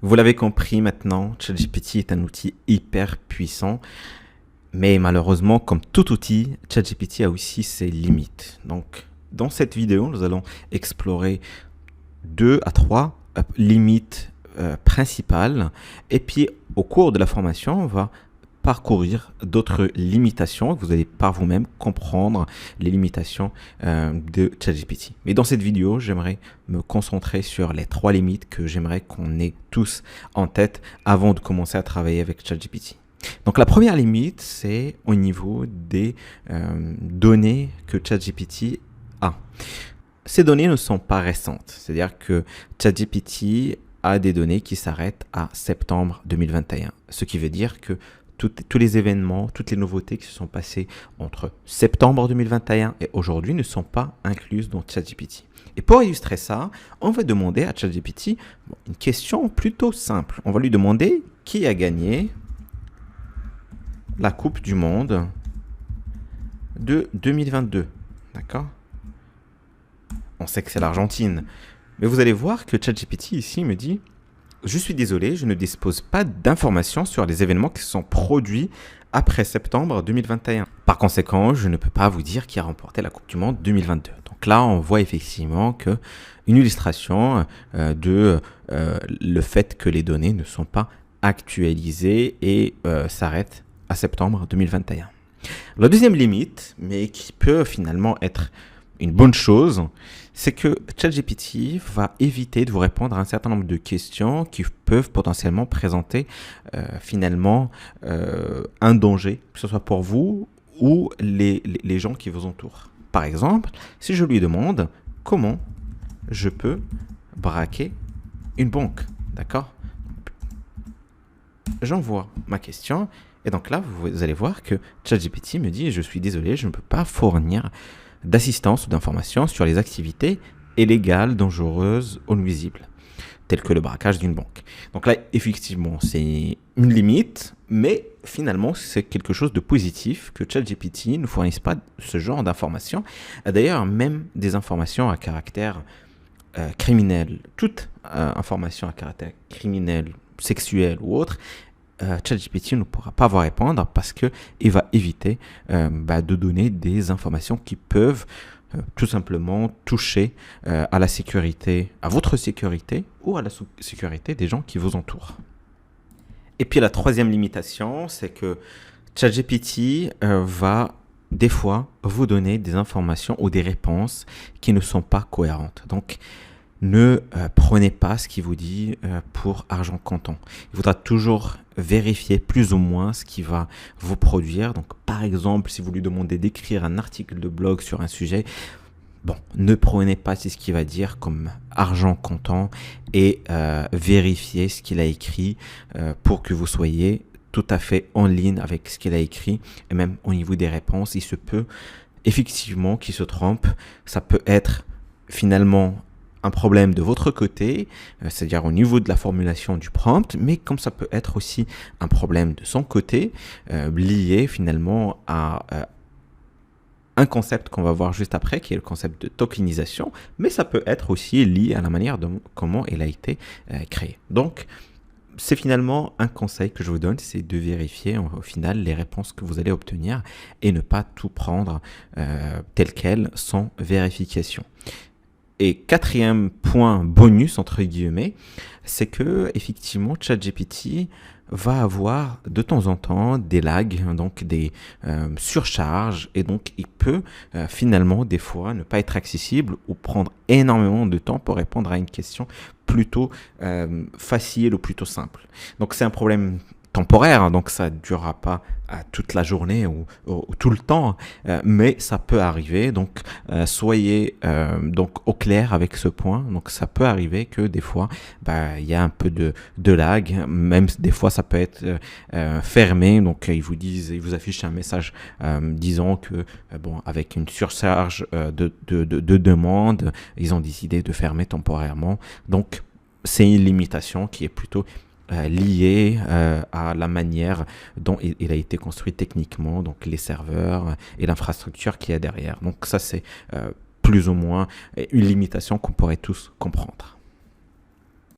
Vous l'avez compris maintenant, ChatGPT est un outil hyper puissant, mais malheureusement, comme tout outil, ChatGPT a aussi ses limites. Donc, dans cette vidéo, nous allons explorer 2 à 3 limites principales, et puis au cours de la formation, on va parcourir d'autres limitations. Vous allez par vous-même comprendre les limitations de ChatGPT. Mais dans cette vidéo, j'aimerais me concentrer sur les 3 limites que j'aimerais qu'on ait tous en tête avant de commencer à travailler avec ChatGPT. Donc la première limite, c'est au niveau des données que ChatGPT a. Ces données ne sont pas récentes, c'est-à-dire que ChatGPT a des données qui s'arrêtent à septembre 2021, ce qui veut dire que tous les événements, toutes les nouveautés qui se sont passées entre septembre 2021 et aujourd'hui ne sont pas incluses dans ChatGPT. Et pour illustrer ça, on va demander à ChatGPT une question plutôt simple. On va lui demander qui a gagné la Coupe du Monde de 2022. D'accord ? On sait que c'est l'Argentine. Mais vous allez voir que ChatGPT ici me dit « Je suis désolé, je ne dispose pas d'informations sur les événements qui se sont produits après septembre 2021. Par conséquent, je ne peux pas vous dire qui a remporté la Coupe du Monde 2022. » Donc là, on voit effectivement une illustration de le fait que les données ne sont pas actualisées et s'arrêtent à septembre 2021. La deuxième limite, mais qui peut finalement être une bonne chose, c'est que ChatGPT va éviter de vous répondre à un certain nombre de questions qui peuvent potentiellement présenter finalement un danger, que ce soit pour vous ou les gens qui vous entourent. Par exemple, si je lui demande comment je peux braquer une banque, d'accord ? J'envoie ma question et donc là, vous allez voir que ChatGPT me dit « Je suis désolé, je ne peux pas fournir d'assistance ou d'informations sur les activités illégales, dangereuses ou nuisibles, telles que le braquage d'une banque. » Donc là, effectivement, c'est une limite, mais finalement, c'est quelque chose de positif que ChatGPT ne fournisse pas ce genre d'informations. D'ailleurs, même des informations à caractère criminel, toute information à caractère criminel, sexuel ou autre, ChatGPT ne pourra pas vous répondre parce qu'il va éviter de donner des informations qui peuvent tout simplement toucher à la sécurité, à votre sécurité ou à la sécurité des gens qui vous entourent. Et puis la troisième limitation, c'est que ChatGPT va des fois vous donner des informations ou des réponses qui ne sont pas cohérentes. Donc, ne prenez pas ce qu'il vous dit pour argent comptant. Il faudra toujours vérifier plus ou moins ce qu'il va vous produire. Donc, par exemple, si vous lui demandez d'écrire un article de blog sur un sujet, ne prenez pas ce qu'il va dire comme argent comptant et vérifiez ce qu'il a écrit pour que vous soyez tout à fait en ligne avec ce qu'il a écrit. Et même au niveau des réponses, il se peut effectivement qu'il se trompe. Ça peut être finalement un problème de votre côté, c'est-à-dire au niveau de la formulation du prompt, mais comme ça peut être aussi un problème de son côté, lié finalement à un concept qu'on va voir juste après, qui est le concept de tokenisation, mais ça peut être aussi lié à la manière dont comment il a été créé. Donc, c'est finalement un conseil que je vous donne, c'est de vérifier au final les réponses que vous allez obtenir et ne pas tout prendre tel quel sans vérification. Et quatrième point bonus, entre guillemets, c'est que effectivement ChatGPT va avoir de temps en temps des lags, donc des surcharges, et donc il peut finalement des fois ne pas être accessible ou prendre énormément de temps pour répondre à une question plutôt facile ou plutôt simple. Donc c'est un problème temporaire, donc ça ne durera pas toute la journée ou tout le temps, mais ça peut arriver, donc soyez donc au clair avec ce point. Donc ça peut arriver que des fois il y a un peu de lag, même des fois ça peut être fermé, donc ils vous affichent un message disant que avec une surcharge de demandes, ils ont décidé de fermer temporairement. Donc c'est une limitation qui est plutôt lié à la manière dont il a été construit techniquement, donc les serveurs et l'infrastructure qu'il y a derrière. Donc ça, c'est plus ou moins une limitation qu'on pourrait tous comprendre.